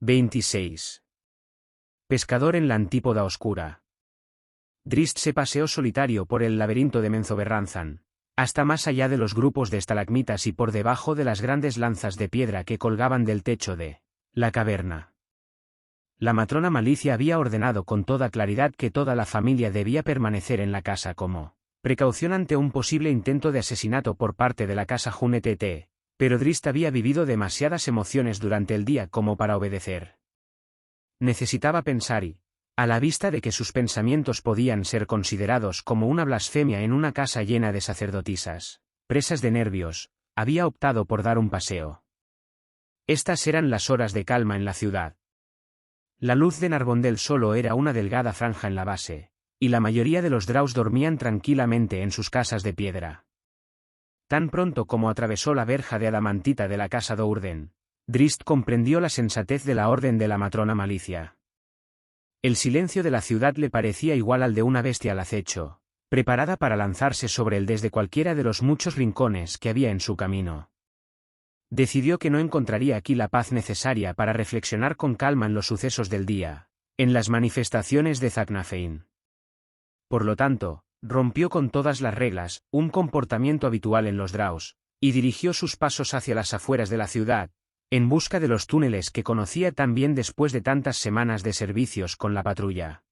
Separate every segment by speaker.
Speaker 1: 26. Pescador en la antípoda oscura. Drizzt se paseó solitario por el laberinto de Menzoberranzan, hasta más allá de los grupos de estalagmitas y por debajo de las grandes lanzas de piedra que colgaban del techo de la caverna. La matrona Malicia había ordenado con toda claridad que toda la familia debía permanecer en la casa como precaución ante un posible intento de asesinato por parte de la casa Hunetete, pero Drizzt había vivido demasiadas emociones durante el día como para obedecer. Necesitaba pensar y, a la vista de que sus pensamientos podían ser considerados como una blasfemia en una casa llena de sacerdotisas, presas de nervios, había optado por dar un paseo. Estas eran las horas de calma en la ciudad. La luz de Narbondel solo era una delgada franja en la base, y la mayoría de los Draus dormían tranquilamente en sus casas de piedra. Tan pronto como atravesó la verja de adamantita de la casa Dourden, Drizzt comprendió la sensatez de la orden de la matrona Malicia. El silencio de la ciudad le parecía igual al de una bestia al acecho, preparada para lanzarse sobre él desde cualquiera de los muchos rincones que había en su camino. Decidió que no encontraría aquí la paz necesaria para reflexionar con calma en los sucesos del día, en las manifestaciones de Zaknafein. Por lo tanto, rompió con todas las reglas, un comportamiento habitual en los Draus, y dirigió sus pasos hacia las afueras de la ciudad, en busca de los túneles que conocía tan bien después de tantas semanas de servicios con la patrulla.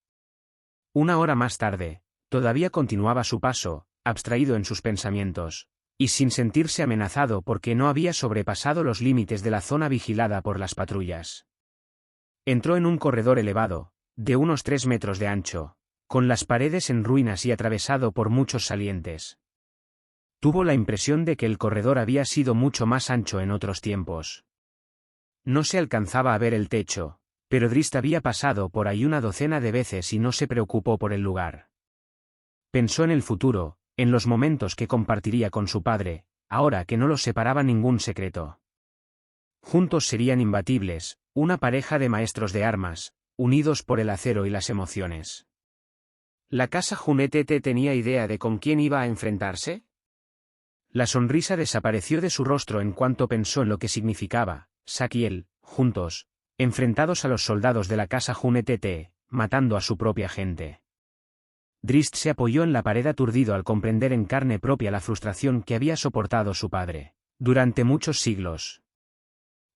Speaker 1: Una hora más tarde, todavía continuaba su paso, abstraído en sus pensamientos, y sin sentirse amenazado porque no había sobrepasado los límites de la zona vigilada por las patrullas. Entró en un corredor elevado, de unos 3 metros de ancho, con las paredes en ruinas y atravesado por muchos salientes. Tuvo la impresión de que el corredor había sido mucho más ancho en otros tiempos. No se alcanzaba a ver el techo, pero Drizzt había pasado por ahí una docena de veces y no se preocupó por el lugar. Pensó en el futuro, en los momentos que compartiría con su padre, ahora que no los separaba ningún secreto. Juntos serían imbatibles, una pareja de maestros de armas, unidos por el acero y las emociones. ¿La casa Hunetete tenía idea de con quién iba a enfrentarse? La sonrisa desapareció de su rostro en cuanto pensó en lo que significaba, Zack y él, juntos, enfrentados a los soldados de la casa Hunetete, matando a su propia gente. Drizzt se apoyó en la pared aturdido al comprender en carne propia la frustración que había soportado su padre, durante muchos siglos.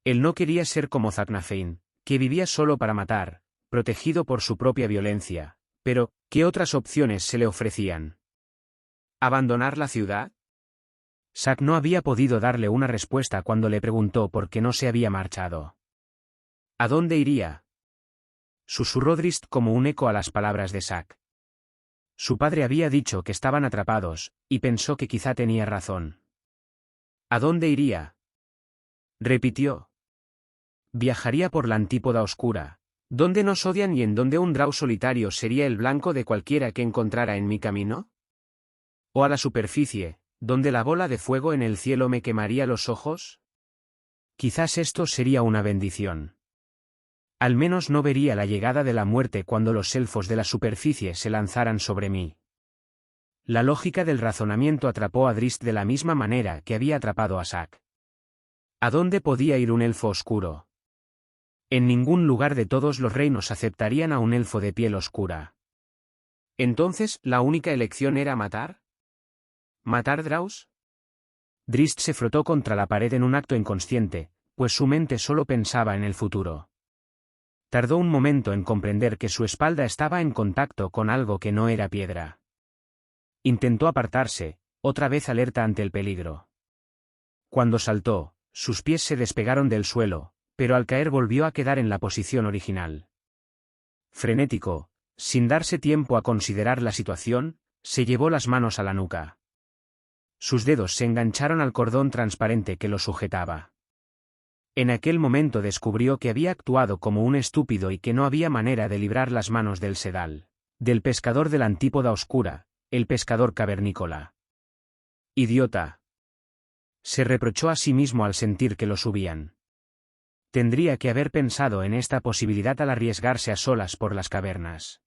Speaker 1: Él no quería ser como Zaknafein, que vivía solo para matar, protegido por su propia violencia. Pero, ¿qué otras opciones se le ofrecían? ¿Abandonar la ciudad? Zack no había podido darle una respuesta cuando le preguntó por qué no se había marchado. ¿A dónde iría? Susurró Drizzt como un eco a las palabras de Zack. Su padre había dicho que estaban atrapados, y pensó que quizá tenía razón. ¿A dónde iría? Repitió. Viajaría por la antípoda oscura, ¿dónde nos odian y en donde un Drau solitario sería el blanco de cualquiera que encontrara en mi camino? ¿O a la superficie, donde la bola de fuego en el cielo me quemaría los ojos? Quizás esto sería una bendición. Al menos no vería la llegada de la muerte cuando los elfos de la superficie se lanzaran sobre mí. La lógica del razonamiento atrapó a Drizzt de la misma manera que había atrapado a Zack. ¿A dónde podía ir un elfo oscuro? En ningún lugar de todos los reinos aceptarían a un elfo de piel oscura. ¿Entonces, la única elección era matar? ¿Matar Draus? Drizzt se frotó contra la pared en un acto inconsciente, pues su mente solo pensaba en el futuro. Tardó un momento en comprender que su espalda estaba en contacto con algo que no era piedra. Intentó apartarse, otra vez alerta ante el peligro. Cuando saltó, sus pies se despegaron del suelo, pero al caer volvió a quedar en la posición original. Frenético, sin darse tiempo a considerar la situación, se llevó las manos a la nuca. Sus dedos se engancharon al cordón transparente que lo sujetaba. En aquel momento descubrió que había actuado como un estúpido y que no había manera de librar las manos del sedal, del pescador de la antípoda oscura, el pescador cavernícola. ¡Idiota! Se reprochó a sí mismo al sentir que lo subían. Tendría que haber pensado en esta posibilidad al arriesgarse a solas por las cavernas.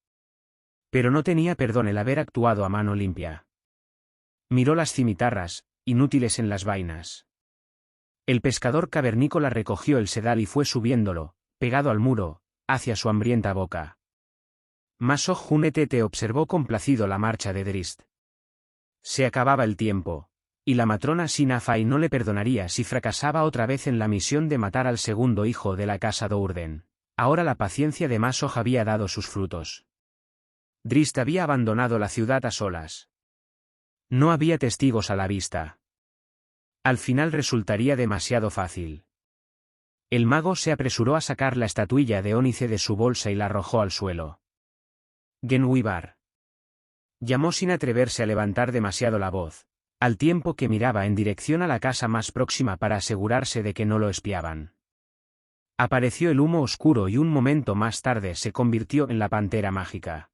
Speaker 1: Pero no tenía perdón el haber actuado a mano limpia. Miró las cimitarras, inútiles en las vainas. El pescador cavernícola recogió el sedal y fue subiéndolo, pegado al muro, hacia su hambrienta boca. Masoj Hunetete observó complacido la marcha de Drist. Se acababa el tiempo, y la matrona Sinafai no le perdonaría si fracasaba otra vez en la misión de matar al segundo hijo de la casa Dourden. Ahora la paciencia de Masoj había dado sus frutos. Drist había abandonado la ciudad a solas. No había testigos a la vista. Al final resultaría demasiado fácil. El mago se apresuró a sacar la estatuilla de ónice de su bolsa y la arrojó al suelo. Genwibar. Llamó sin atreverse a levantar demasiado la voz, al tiempo que miraba en dirección a la casa más próxima para asegurarse de que no lo espiaban. Apareció el humo oscuro y un momento más tarde se convirtió en la pantera mágica.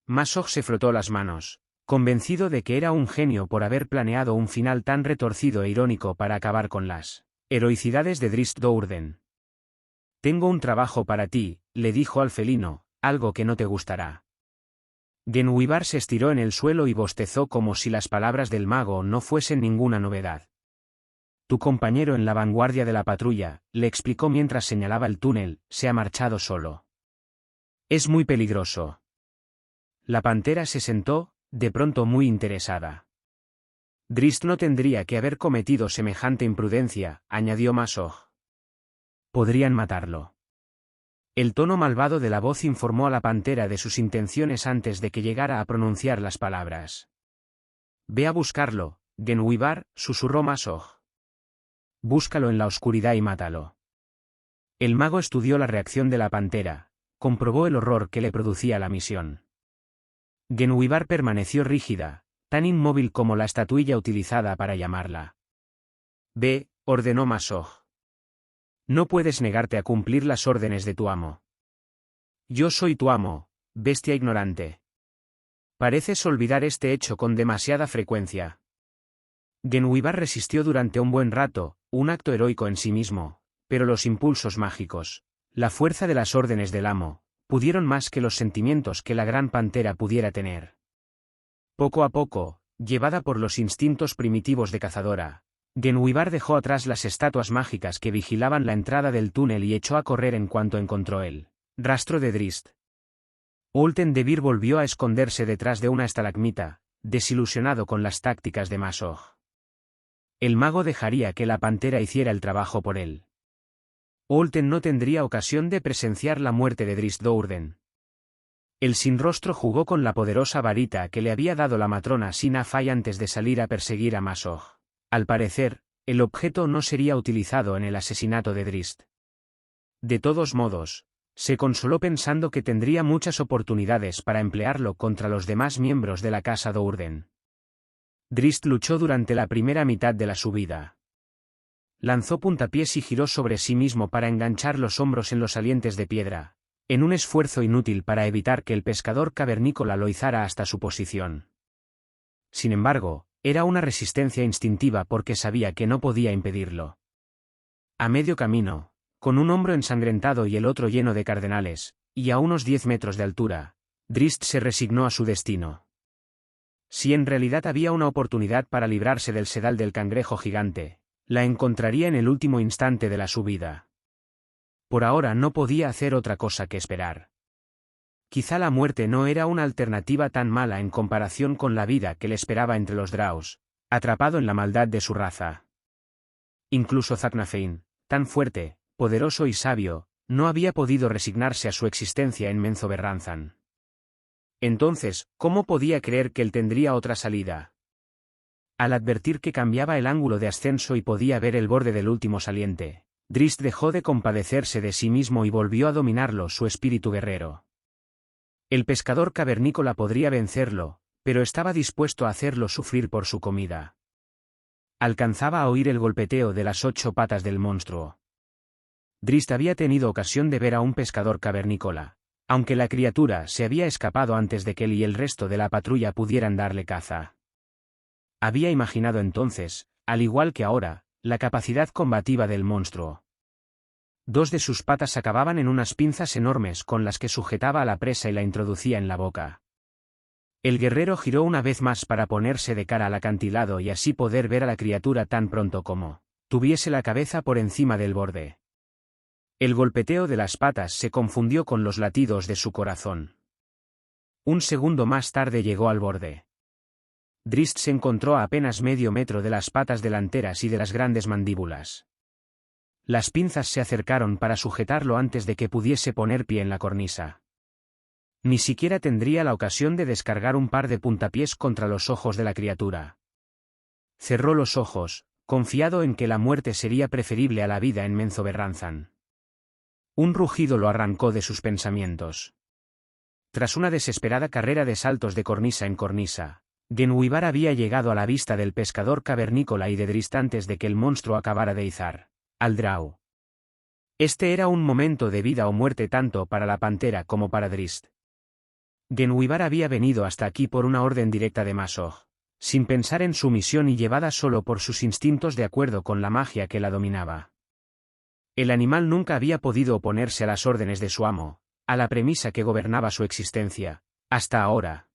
Speaker 1: Masoj se frotó las manos, convencido de que era un genio por haber planeado un final tan retorcido e irónico para acabar con las heroicidades de Drist Dourden. «Tengo un trabajo para ti», le dijo al felino, «algo que no te gustará». Genwibar se estiró en el suelo y bostezó como si las palabras del mago no fuesen ninguna novedad. «Tu compañero en la vanguardia de la patrulla», le explicó mientras señalaba el túnel, «se ha marchado solo. Es muy peligroso». La pantera se sentó, de pronto muy interesada. «Drist no tendría que haber cometido semejante imprudencia», añadió Masoj. «Podrían matarlo». El tono malvado de la voz informó a la pantera de sus intenciones antes de que llegara a pronunciar las palabras. «Ve a buscarlo, Genwibar», susurró Masoj. «Búscalo en la oscuridad y mátalo». El mago estudió la reacción de la pantera, comprobó el horror que le producía la misión. Genwibar permaneció rígida, tan inmóvil como la estatuilla utilizada para llamarla. «Ve», ordenó Masoj. «No puedes negarte a cumplir las órdenes de tu amo». «Yo soy tu amo, bestia ignorante. Pareces olvidar este hecho con demasiada frecuencia». Genwibar resistió durante un buen rato, un acto heroico en sí mismo, pero los impulsos mágicos, la fuerza de las órdenes del amo, pudieron más que los sentimientos que la gran pantera pudiera tener. Poco a poco, llevada por los instintos primitivos de cazadora, Genwibar dejó atrás las estatuas mágicas que vigilaban la entrada del túnel y echó a correr en cuanto encontró el rastro de Drist. Olten Debir volvió a esconderse detrás de una estalagmita, desilusionado con las tácticas de Masoj. El mago dejaría que la pantera hiciera el trabajo por él. Olten no tendría ocasión de presenciar la muerte de Drist Dourden. El sinrostro jugó con la poderosa varita que le había dado la matrona Sinafai antes de salir a perseguir a Masoj. Al parecer, el objeto no sería utilizado en el asesinato de Drist. De todos modos, se consoló pensando que tendría muchas oportunidades para emplearlo contra los demás miembros de la casa Dourden. Drist luchó durante la primera mitad de la subida. Lanzó puntapiés y giró sobre sí mismo para enganchar los hombros en los salientes de piedra, en un esfuerzo inútil para evitar que el pescador cavernícola lo izara hasta su posición. Sin embargo, era una resistencia instintiva porque sabía que no podía impedirlo. A medio camino, con un hombro ensangrentado y el otro lleno de cardenales, y a unos 10 metros de altura, Drist se resignó a su destino. Si en realidad había una oportunidad para librarse del sedal del cangrejo gigante, la encontraría en el último instante de la subida. Por ahora no podía hacer otra cosa que esperar. Quizá la muerte no era una alternativa tan mala en comparación con la vida que le esperaba entre los Draos, atrapado en la maldad de su raza. Incluso Zaknafein, tan fuerte, poderoso y sabio, no había podido resignarse a su existencia en Menzoberranzan. Entonces, ¿cómo podía creer que él tendría otra salida? Al advertir que cambiaba el ángulo de ascenso y podía ver el borde del último saliente, Drist dejó de compadecerse de sí mismo y volvió a dominarlo su espíritu guerrero. El pescador cavernícola podría vencerlo, pero estaba dispuesto a hacerlo sufrir por su comida. Alcanzaba a oír el golpeteo de las 8 patas del monstruo. Drist había tenido ocasión de ver a un pescador cavernícola, aunque la criatura se había escapado antes de que él y el resto de la patrulla pudieran darle caza. Había imaginado entonces, al igual que ahora, la capacidad combativa del monstruo. 2 de sus patas acababan en unas pinzas enormes con las que sujetaba a la presa y la introducía en la boca. El guerrero giró una vez más para ponerse de cara al acantilado y así poder ver a la criatura tan pronto como tuviese la cabeza por encima del borde. El golpeteo de las patas se confundió con los latidos de su corazón. Un segundo más tarde llegó al borde. Drizzt se encontró a apenas medio metro de las patas delanteras y de las grandes mandíbulas. Las pinzas se acercaron para sujetarlo antes de que pudiese poner pie en la cornisa. Ni siquiera tendría la ocasión de descargar un par de puntapiés contra los ojos de la criatura. Cerró los ojos, confiado en que la muerte sería preferible a la vida en Menzoberranzan. Un rugido lo arrancó de sus pensamientos. Tras una desesperada carrera de saltos de cornisa en cornisa, Genhuibar había llegado a la vista del pescador cavernícola y de Drizzt antes de que el monstruo acabara de izar al Drow. Este era un momento de vida o muerte tanto para la pantera como para Drizzt. Genhuibar había venido hasta aquí por una orden directa de Masog, sin pensar en su misión y llevada solo por sus instintos de acuerdo con la magia que la dominaba. El animal nunca había podido oponerse a las órdenes de su amo, a la premisa que gobernaba su existencia, hasta ahora.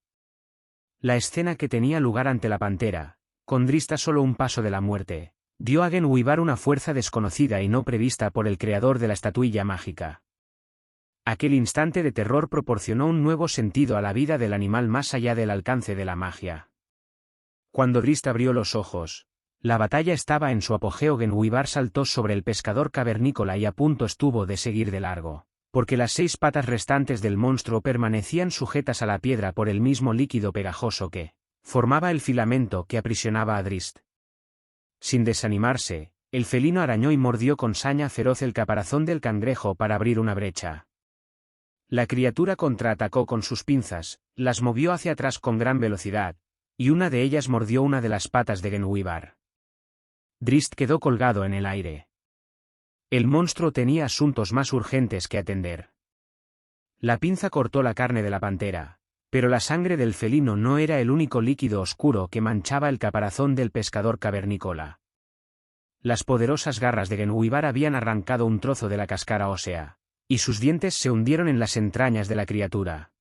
Speaker 1: La escena que tenía lugar ante la pantera, con Drizzt a solo un paso de la muerte, dio a Genhuibar una fuerza desconocida y no prevista por el creador de la estatuilla mágica. Aquel instante de terror proporcionó un nuevo sentido a la vida del animal más allá del alcance de la magia. Cuando Drizzt abrió los ojos, la batalla estaba en su apogeo. Genhuibar saltó sobre el pescador cavernícola y a punto estuvo de seguir de largo, porque las 6 patas restantes del monstruo permanecían sujetas a la piedra por el mismo líquido pegajoso que formaba el filamento que aprisionaba a Drizzt. Sin desanimarse, el felino arañó y mordió con saña feroz el caparazón del cangrejo para abrir una brecha. La criatura contraatacó con sus pinzas, las movió hacia atrás con gran velocidad, y una de ellas mordió una de las patas de Genhuibar. Drizzt quedó colgado en el aire. El monstruo tenía asuntos más urgentes que atender. La pinza cortó la carne de la pantera, pero la sangre del felino no era el único líquido oscuro que manchaba el caparazón del pescador cavernícola. Las poderosas garras de Genhuibar habían arrancado un trozo de la cáscara ósea, y sus dientes se hundieron en las entrañas de la criatura.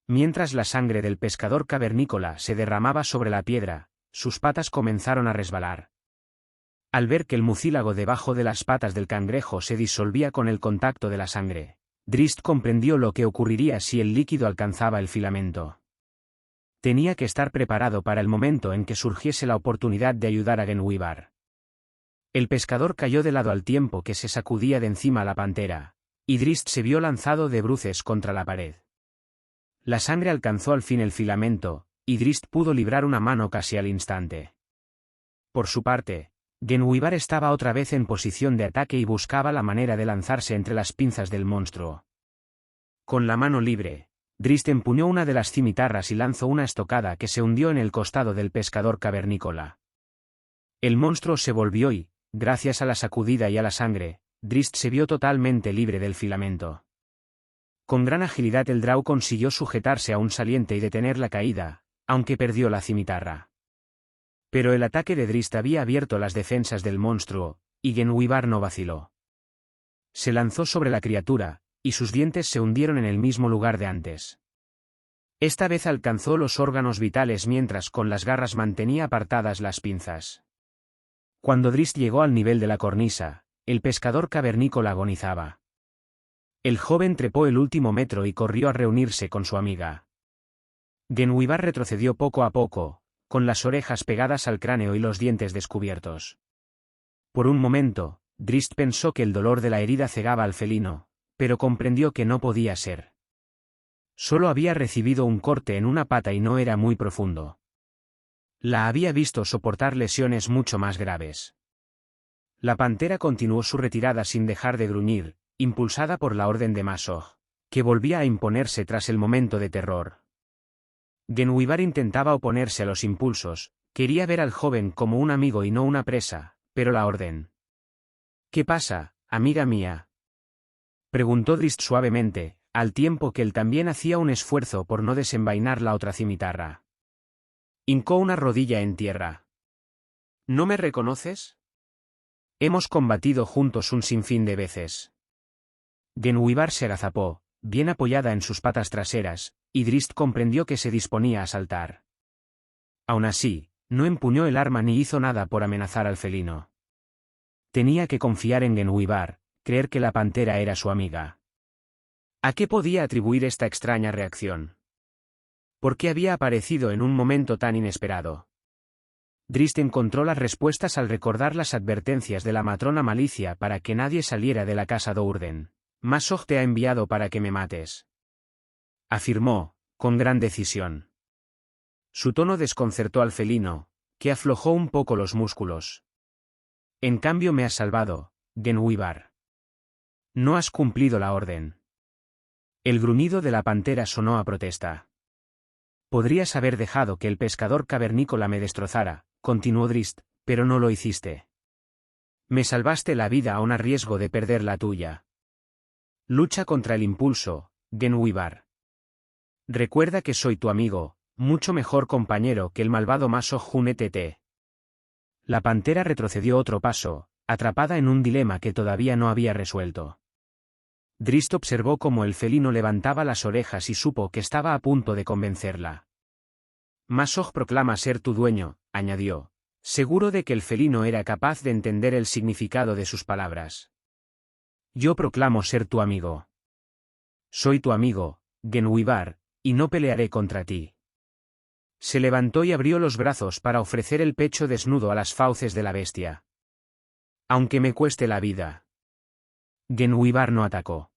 Speaker 1: Mientras la sangre del pescador cavernícola se derramaba sobre la piedra, sus patas comenzaron a resbalar. Al ver que el mucílago debajo de las patas del cangrejo se disolvía con el contacto de la sangre, Drizzt comprendió lo que ocurriría si el líquido alcanzaba el filamento. Tenía que estar preparado para el momento en que surgiese la oportunidad de ayudar a Genhuibar. El pescador cayó de lado al tiempo que se sacudía de encima a la pantera, y Drizzt se vio lanzado de bruces contra la pared. La sangre alcanzó al fin el filamento, y Drizzt pudo librar una mano casi al instante. Por su parte, Genhuibar estaba otra vez en posición de ataque y buscaba la manera de lanzarse entre las pinzas del monstruo. Con la mano libre, Drizzt empuñó una de las cimitarras y lanzó una estocada que se hundió en el costado del pescador cavernícola. El monstruo se volvió y, gracias a la sacudida y a la sangre, Drizzt se vio totalmente libre del filamento. Con gran agilidad el Drow consiguió sujetarse a un saliente y detener la caída, aunque perdió la cimitarra. Pero el ataque de Drizzt había abierto las defensas del monstruo, y Genhuibar no vaciló. Se lanzó sobre la criatura, y sus dientes se hundieron en el mismo lugar de antes. Esta vez alcanzó los órganos vitales mientras con las garras mantenía apartadas las pinzas. Cuando Drizzt llegó al nivel de la cornisa, el pescador cavernícola agonizaba. El joven trepó el último metro y corrió a reunirse con su amiga. Genhuibar retrocedió poco a poco, con las orejas pegadas al cráneo y los dientes descubiertos. Por un momento, Drizzt pensó que el dolor de la herida cegaba al felino, pero comprendió que no podía ser. Solo había recibido un corte en una pata y no era muy profundo. La había visto soportar lesiones mucho más graves. La pantera continuó su retirada sin dejar de gruñir, impulsada por la orden de Masog, que volvía a imponerse tras el momento de terror. Genhuibar intentaba oponerse a los impulsos, quería ver al joven como un amigo y no una presa, pero la orden. «¿Qué pasa, amiga mía?», preguntó Drizzt suavemente, al tiempo que él también hacía un esfuerzo por no desenvainar la otra cimitarra. Hincó una rodilla en tierra. «¿No me reconoces? Hemos combatido juntos un sinfín de veces». Genhuibar se agazapó, bien apoyada en sus patas traseras, y Drizzt comprendió que se disponía a saltar. Aún así, no empuñó el arma ni hizo nada por amenazar al felino. Tenía que confiar en Genhuibar, creer que la pantera era su amiga. ¿A qué podía atribuir esta extraña reacción? ¿Por qué había aparecido en un momento tan inesperado? Drizzt encontró las respuestas al recordar las advertencias de la matrona Malicia para que nadie saliera de la casa Dourden. Masog te ha enviado para que me mates, afirmó, con gran decisión. Su tono desconcertó al felino, que aflojó un poco los músculos. En cambio me has salvado, Genwibar. No has cumplido la orden. El gruñido de la pantera sonó a protesta. Podrías haber dejado que el pescador cavernícola me destrozara, continuó Drizzt, pero no lo hiciste. Me salvaste la vida aun a riesgo de perder la tuya. Lucha contra el impulso, Genwibar. Recuerda que soy tu amigo, mucho mejor compañero que el malvado Masog Hunetet. La pantera retrocedió otro paso, atrapada en un dilema que todavía no había resuelto. Drizzt observó cómo el felino levantaba las orejas y supo que estaba a punto de convencerla. Masog proclama ser tu dueño, añadió, seguro de que el felino era capaz de entender el significado de sus palabras. Yo proclamo ser tu amigo. Soy tu amigo, Genwibar, y no pelearé contra ti. Se levantó y abrió los brazos para ofrecer el pecho desnudo a las fauces de la bestia. Aunque me cueste la vida. Genwibar no atacó.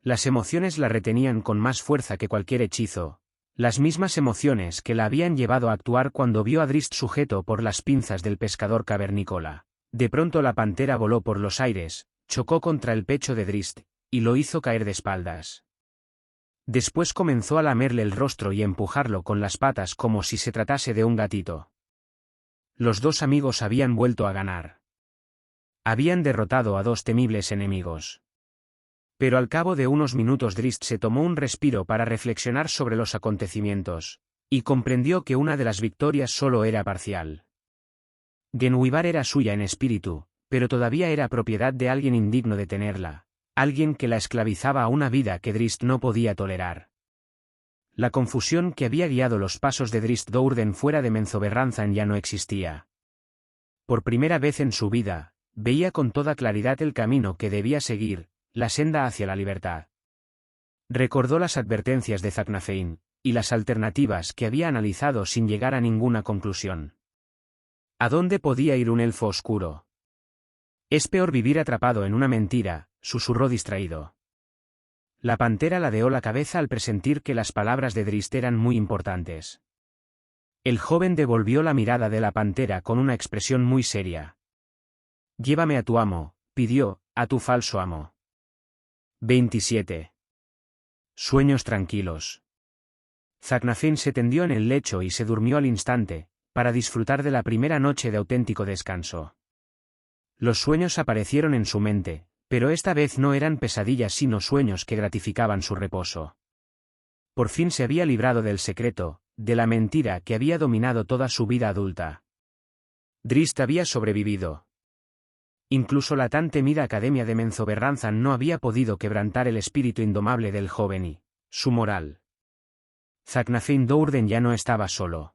Speaker 1: Las emociones la retenían con más fuerza que cualquier hechizo, las mismas emociones que la habían llevado a actuar cuando vio a Drizzt sujeto por las pinzas del pescador cavernícola. De pronto la pantera voló por los aires, chocó contra el pecho de Drizzt, y lo hizo caer de espaldas. Después comenzó a lamerle el rostro y empujarlo con las patas como si se tratase de un gatito. Los dos amigos habían vuelto a ganar. Habían derrotado a dos temibles enemigos. Pero al cabo de unos minutos Drizzt se tomó un respiro para reflexionar sobre los acontecimientos, y comprendió que una de las victorias solo era parcial. Genwibar era suya en espíritu, pero todavía era propiedad de alguien indigno de tenerla, alguien que la esclavizaba a una vida que Drizzt no podía tolerar. La confusión que había guiado los pasos de Drizzt Dourden fuera de Menzoberranzan ya no existía. Por primera vez en su vida, veía con toda claridad el camino que debía seguir, la senda hacia la libertad. Recordó las advertencias de Zaknafein, y las alternativas que había analizado sin llegar a ninguna conclusión. ¿A dónde podía ir un elfo oscuro? Es peor vivir atrapado en una mentira, susurró distraído. La pantera ladeó la cabeza al presentir que las palabras de Drizzt eran muy importantes. El joven devolvió la mirada de la pantera con una expresión muy seria. Llévame a tu amo, pidió, a tu falso amo. 27. Sueños tranquilos. Zaknafein se tendió en el lecho y se durmió al instante, para disfrutar de la primera noche de auténtico descanso. Los sueños aparecieron en su mente, pero esta vez no eran pesadillas sino sueños que gratificaban su reposo. Por fin se había librado del secreto, de la mentira que había dominado toda su vida adulta. Drizzt había sobrevivido. Incluso la tan temida Academia de Menzoberranzan no había podido quebrantar el espíritu indomable del joven y su moral. Zaknafein Dourden ya no estaba solo.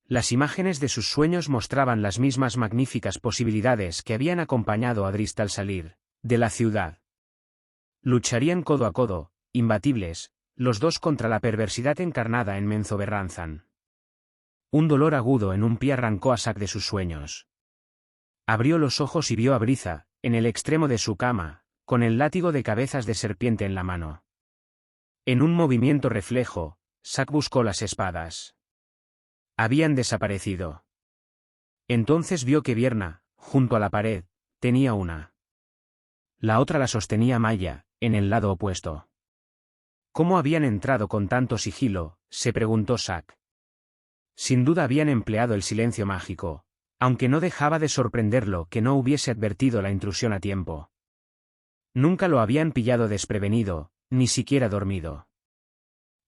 Speaker 1: Las imágenes de sus sueños mostraban las mismas magníficas posibilidades que habían acompañado a Drizzt al salir de la ciudad. Lucharían codo a codo, imbatibles, los dos contra la perversidad encarnada en Menzoberranzan. Un dolor agudo en un pie arrancó a Zack de sus sueños. Abrió los ojos y vio a Briza, en el extremo de su cama, con el látigo de cabezas de serpiente en la mano. En un movimiento reflejo, Zack buscó las espadas. Habían desaparecido. Entonces vio que Vierna, junto a la pared, tenía una. La otra la sostenía Maya, en el lado opuesto. ¿Cómo habían entrado con tanto sigilo?, se preguntó Zack. Sin duda habían empleado el silencio mágico, aunque no dejaba de sorprenderlo que no hubiese advertido la intrusión a tiempo. Nunca lo habían pillado desprevenido, ni siquiera dormido.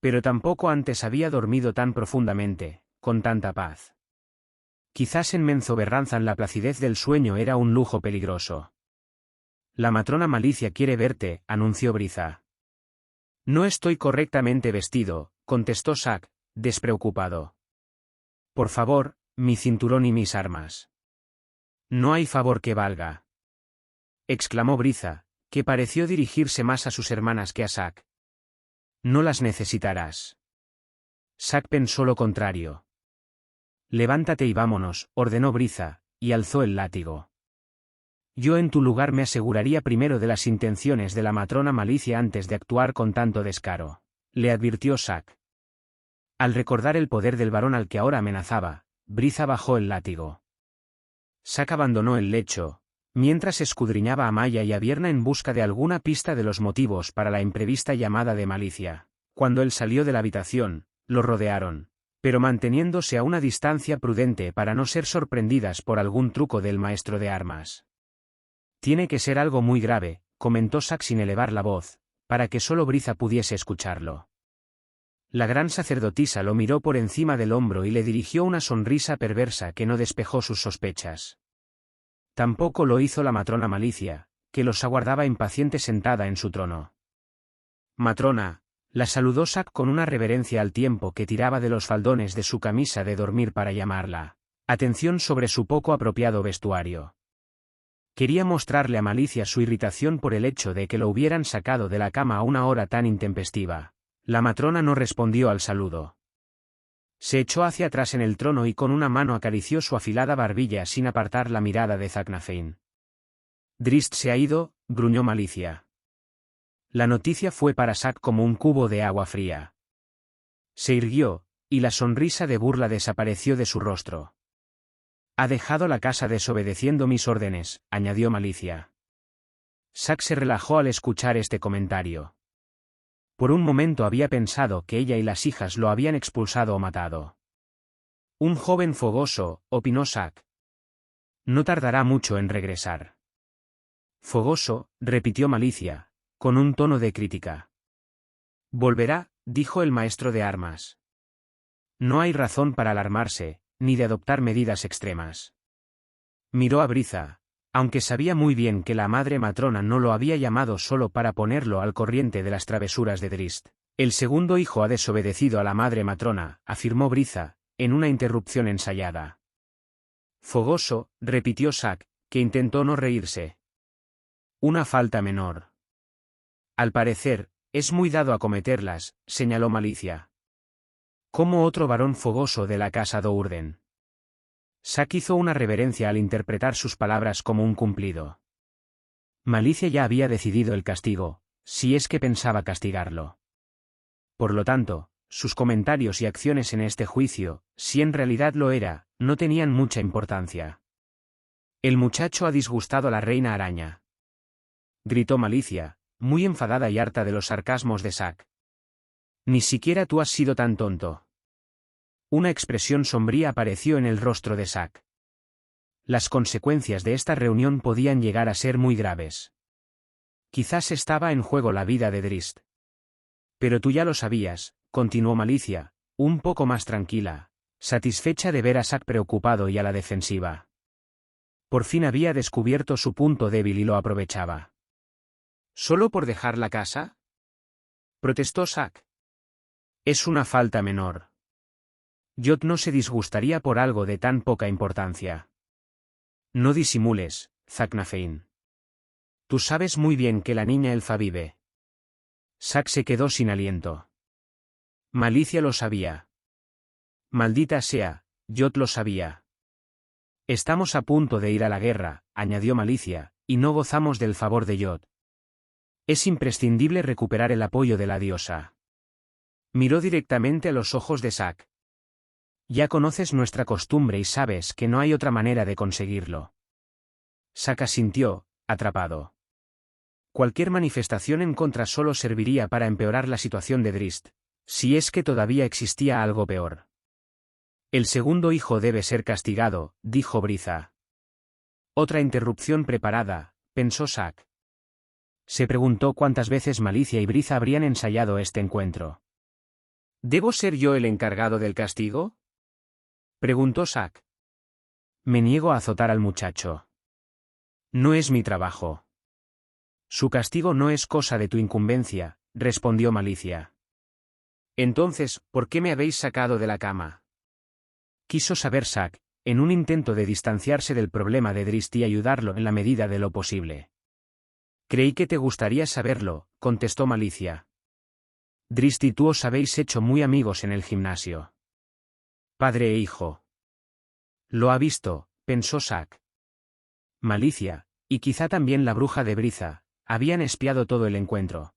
Speaker 1: Pero tampoco antes había dormido tan profundamente, con tanta paz. Quizás en Menzoberranzan la placidez del sueño era un lujo peligroso. La matrona Malicia quiere verte, anunció Briza. No estoy correctamente vestido, contestó Zack, despreocupado. Por favor, mi cinturón y mis armas. No hay favor que valga. exclamó Briza, que pareció dirigirse más a sus hermanas que a Zack. No las necesitarás. Zack pensó lo contrario. Levántate y vámonos, ordenó Briza, y alzó el látigo. Yo en tu lugar me aseguraría primero de las intenciones de la matrona Malicia antes de actuar con tanto descaro, le advirtió Zack. Al recordar el poder del varón al que ahora amenazaba, Briza bajó el látigo. Zack abandonó el lecho, mientras escudriñaba a Maya y a Vierna en busca de alguna pista de los motivos para la imprevista llamada de Malicia. Cuando él salió de la habitación, lo rodearon, pero manteniéndose a una distancia prudente para no ser sorprendidas por algún truco del maestro de armas. Tiene que ser algo muy grave, comentó Zack sin elevar la voz, para que solo Briza pudiese escucharlo. La gran sacerdotisa lo miró por encima del hombro y le dirigió una sonrisa perversa que no despejó sus sospechas. Tampoco lo hizo la matrona Malicia, que los aguardaba impaciente sentada en su trono. Matrona, la saludó Zack con una reverencia al tiempo que tiraba de los faldones de su camisa de dormir para llamarla atención sobre su poco apropiado vestuario. Quería mostrarle a Malicia su irritación por el hecho de que lo hubieran sacado de la cama a una hora tan intempestiva. La matrona no respondió al saludo. Se echó hacia atrás en el trono y con una mano acarició su afilada barbilla sin apartar la mirada de Zaknafein. Drist se ha ido, gruñó Malicia. La noticia fue para Zack como un cubo de agua fría. Se irguió, y la sonrisa de burla desapareció de su rostro. Ha dejado la casa desobedeciendo mis órdenes, añadió Malicia. Zack se relajó al escuchar este comentario. Por un momento había pensado que ella y las hijas lo habían expulsado o matado. Un joven fogoso, opinó Zack. No tardará mucho en regresar. Fogoso, repitió Malicia, con un tono de crítica. Volverá, dijo el maestro de armas. No hay razón para alarmarse, ni de adoptar medidas extremas. Miró a Briza, aunque sabía muy bien que la madre matrona no lo había llamado solo para ponerlo al corriente de las travesuras de Drist. El segundo hijo ha desobedecido a la madre matrona, afirmó Briza, en una interrupción ensayada. Fogoso, repitió Zack, que intentó no reírse. Una falta menor. Al parecer, es muy dado a cometerlas, señaló Malicia. Como otro varón fogoso de la casa Dourden. Zack hizo una reverencia al interpretar sus palabras como un cumplido. Malicia ya había decidido el castigo, si es que pensaba castigarlo. Por lo tanto, sus comentarios y acciones en este juicio, si en realidad lo era, no tenían mucha importancia. El muchacho ha disgustado a la reina araña. Gritó Malicia, muy enfadada y harta de los sarcasmos de Zack. Ni siquiera tú has sido tan tonto. Una expresión sombría apareció en el rostro de Zack. Las consecuencias de esta reunión podían llegar a ser muy graves. Quizás estaba en juego la vida de Drist. Pero tú ya lo sabías, continuó Malicia, un poco más tranquila, satisfecha de ver a Zack preocupado y a la defensiva. Por fin había descubierto su punto débil y lo aprovechaba. ¿Solo por dejar la casa?, protestó Zack. Es una falta menor. Jot no se disgustaría por algo de tan poca importancia. No disimules, Zaknafein. Tú sabes muy bien que la niña elfa vive. Zack se quedó sin aliento. Malicia lo sabía. Maldita sea, Jot lo sabía. Estamos a punto de ir a la guerra, añadió Malicia, y no gozamos del favor de Jot. Es imprescindible recuperar el apoyo de la diosa. Miró directamente a los ojos de Zack. Ya conoces nuestra costumbre y sabes que no hay otra manera de conseguirlo. Zack asintió, atrapado. Cualquier manifestación en contra solo serviría para empeorar la situación de Drist, si es que todavía existía algo peor. El segundo hijo debe ser castigado, dijo Briza. Otra interrupción preparada, pensó Zack. Se preguntó cuántas veces Malicia y Briza habrían ensayado este encuentro. ¿Debo ser yo el encargado del castigo?, preguntó Zack. Me niego a azotar al muchacho. No es mi trabajo. Su castigo no es cosa de tu incumbencia, respondió Malicia. Entonces, ¿por qué me habéis sacado de la cama?, quiso saber Zack, en un intento de distanciarse del problema de Drist y ayudarlo en la medida de lo posible. Creí que te gustaría saberlo, contestó Malicia. Drizzt y tú os habéis hecho muy amigos en el gimnasio. Padre e hijo. Lo ha visto, pensó Zack. Malicia, y quizá también la bruja de Briza, habían espiado todo el encuentro.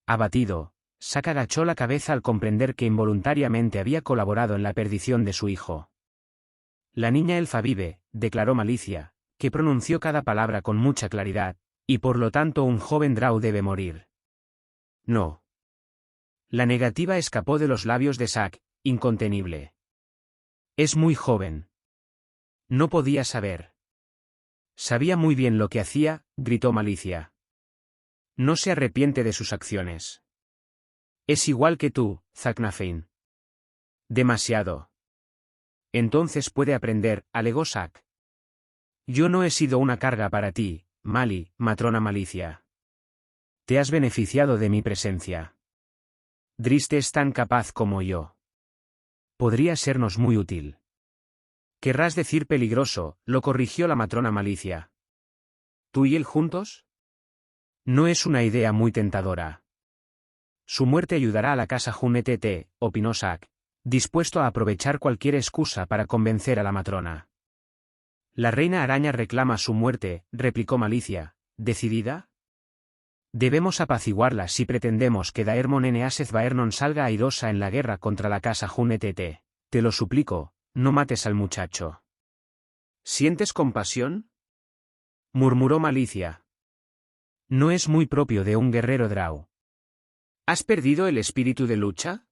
Speaker 1: Abatido, Zack agachó la cabeza al comprender que involuntariamente había colaborado en la perdición de su hijo. La niña elfa vive, declaró Malicia, que pronunció cada palabra con mucha claridad, y por lo tanto un joven drow debe morir. No. La negativa escapó de los labios de Zack, incontenible. Es muy joven. No podía saber. Sabía muy bien lo que hacía, gritó Malicia. No se arrepiente de sus acciones. Es igual que tú, Zaknafein. Demasiado. Entonces puede aprender, alegó Zack. Yo no he sido una carga para ti, Mali, matrona Malicia. Te has beneficiado de mi presencia. Drizzt es tan capaz como yo. Podría sernos muy útil. Querrás decir peligroso, lo corrigió la matrona Malicia. ¿Tú y él juntos? No es una idea muy tentadora. Su muerte ayudará a la casa Hunetete, opinó Zack, dispuesto a aprovechar cualquier excusa para convencer a la matrona. La reina araña reclama su muerte, replicó Malicia, ¿decidida? Debemos apaciguarla si pretendemos que Daemon Eneaseth Baernon salga airosa en la guerra contra la casa Hunetete. Te lo suplico, no mates al muchacho. ¿Sientes compasión? Murmuró Malicia. No es muy propio de un guerrero drow. ¿Has perdido el espíritu de lucha?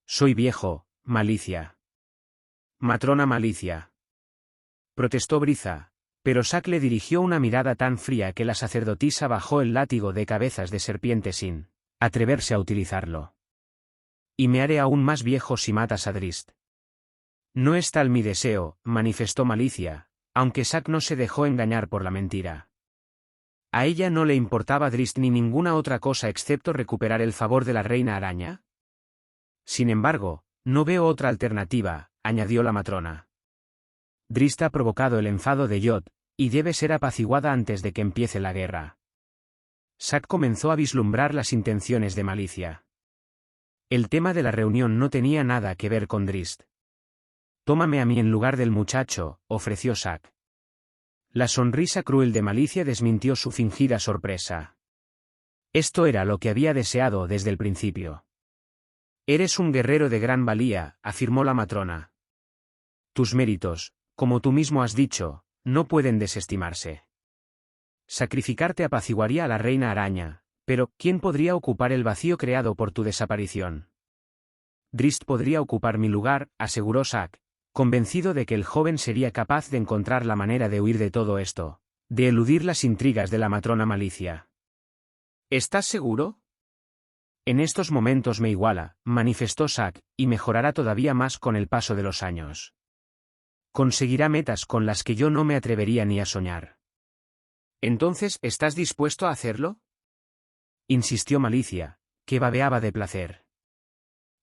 Speaker 1: Soy viejo, Malicia. Matrona Malicia. Protestó Briza, pero Zack le dirigió una mirada tan fría que la sacerdotisa bajó el látigo de cabezas de serpiente sin atreverse a utilizarlo. Y me haré aún más viejo si matas a Drizzt. No es tal mi deseo, manifestó Malicia, aunque Zack no se dejó engañar por la mentira. ¿A ella no le importaba Drizzt ni ninguna otra cosa excepto recuperar el favor de la reina araña? Sin embargo, no veo otra alternativa, añadió la matrona. Drizzt ha provocado el enfado de Yod, y debe ser apaciguada antes de que empiece la guerra. Zack comenzó a vislumbrar las intenciones de Malicia. El tema de la reunión no tenía nada que ver con Drizzt. Tómame a mí en lugar del muchacho, ofreció Zack. La sonrisa cruel de Malicia desmintió su fingida sorpresa. Esto era lo que había deseado desde el principio. Eres un guerrero de gran valía, afirmó la matrona. Tus méritos, como tú mismo has dicho, no pueden desestimarse. Sacrificarte apaciguaría a la reina araña, pero ¿quién podría ocupar el vacío creado por tu desaparición? Drizzt podría ocupar mi lugar, aseguró Zack, convencido de que el joven sería capaz de encontrar la manera de huir de todo esto, de eludir las intrigas de la matrona Malicia. ¿Estás seguro? En estos momentos me iguala, manifestó Zack, y mejorará todavía más con el paso de los años. Conseguirá metas con las que yo no me atrevería ni a soñar. ¿Entonces estás dispuesto a hacerlo? Insistió Malicia, que babeaba de placer.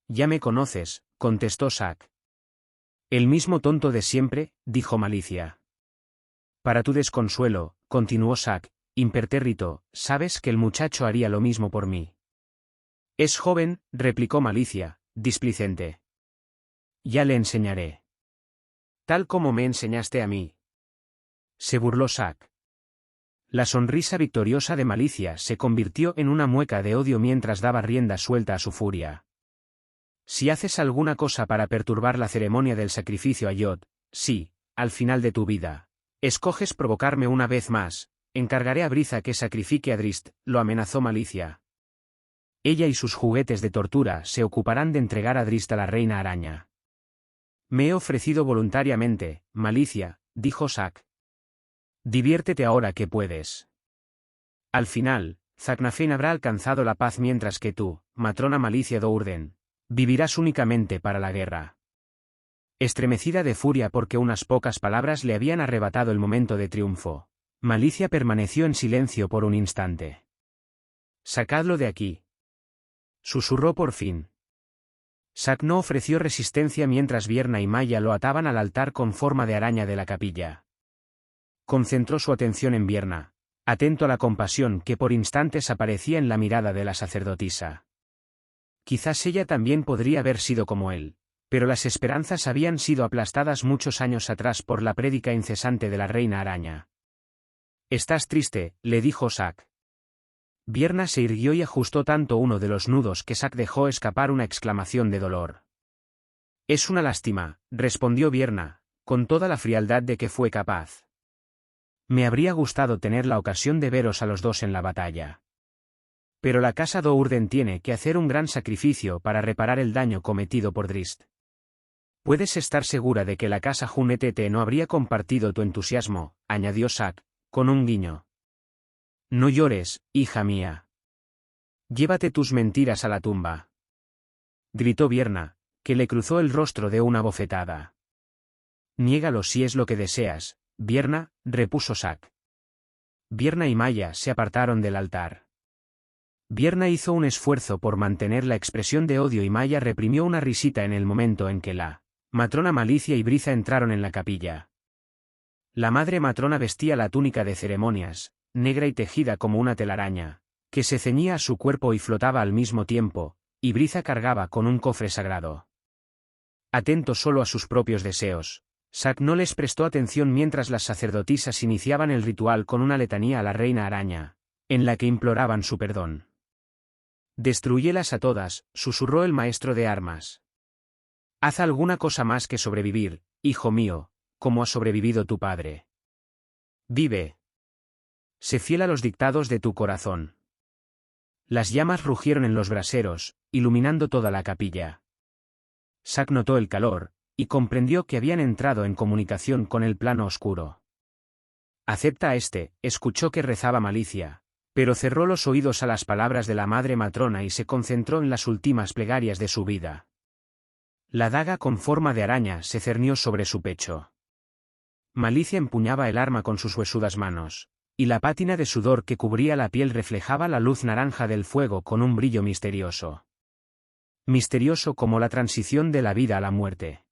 Speaker 1: Ya me conoces, contestó Zack. El mismo tonto de siempre, dijo Malicia. Para tu desconsuelo, continuó Zack, impertérrito, sabes que el muchacho haría lo mismo por mí. Es joven, replicó Malicia, displicente. Ya le enseñaré. Tal como me enseñaste a mí. Se burló Zack. La sonrisa victoriosa de Malicia se convirtió en una mueca de odio mientras daba rienda suelta a su furia. Si haces alguna cosa para perturbar la ceremonia del sacrificio a Yod, sí, al final de tu vida, escoges provocarme una vez más, encargaré a Briza que sacrifique a Drizzt, lo amenazó Malicia. Ella y sus juguetes de tortura se ocuparán de entregar a Drizzt a la reina araña. Me he ofrecido voluntariamente, Malicia, dijo Zack. Diviértete ahora que puedes. Al final, Zaknafein habrá alcanzado la paz mientras que tú, matrona Malicia Dourden, vivirás únicamente para la guerra. Estremecida de furia porque unas pocas palabras le habían arrebatado el momento de triunfo, Malicia permaneció en silencio por un instante. Sacadlo de aquí. Susurró por fin. Zack no ofreció resistencia mientras Vierna y Maya lo ataban al altar con forma de araña de la capilla. Concentró su atención en Vierna, atento a la compasión que por instantes aparecía en la mirada de la sacerdotisa. Quizás ella también podría haber sido como él, pero las esperanzas habían sido aplastadas muchos años atrás por la prédica incesante de la reina araña. «Estás triste», le dijo Zack. Vierna se irguió y ajustó tanto uno de los nudos que Zack dejó escapar una exclamación de dolor. «Es una lástima», respondió Vierna, con toda la frialdad de que fue capaz. «Me habría gustado tener la ocasión de veros a los dos en la batalla. Pero la casa Dourden tiene que hacer un gran sacrificio para reparar el daño cometido por Drizzt. Puedes estar segura de que la casa Hunetete no habría compartido tu entusiasmo», añadió Zack, con un guiño. «No llores, hija mía. Llévate tus mentiras a la tumba», gritó Vierna, que le cruzó el rostro de una bofetada. «Niégalo si es lo que deseas, Vierna», repuso Zack. Vierna y Maya se apartaron del altar. Vierna hizo un esfuerzo por mantener la expresión de odio y Maya reprimió una risita en el momento en que la matrona Malicia y Briza entraron en la capilla. La madre matrona vestía la túnica de ceremonias, negra y tejida como una telaraña, que se ceñía a su cuerpo y flotaba al mismo tiempo, y Briza cargaba con un cofre sagrado. Atento solo a sus propios deseos, Zack no les prestó atención mientras las sacerdotisas iniciaban el ritual con una letanía a la reina araña, en la que imploraban su perdón. «Destrúyelas a todas», susurró el maestro de armas. «Haz alguna cosa más que sobrevivir, hijo mío, como ha sobrevivido tu padre. Vive. Sé fiel a los dictados de tu corazón». Las llamas rugieron en los braseros, iluminando toda la capilla. Zack notó el calor, y comprendió que habían entrado en comunicación con el plano oscuro. «Acepta a este», escuchó que rezaba Malicia, pero cerró los oídos a las palabras de la madre matrona y se concentró en las últimas plegarias de su vida. La daga con forma de araña se cernió sobre su pecho. Malicia empuñaba el arma con sus huesudas manos, y la pátina de sudor que cubría la piel reflejaba la luz naranja del fuego con un brillo misterioso. Misterioso como la transición de la vida a la muerte.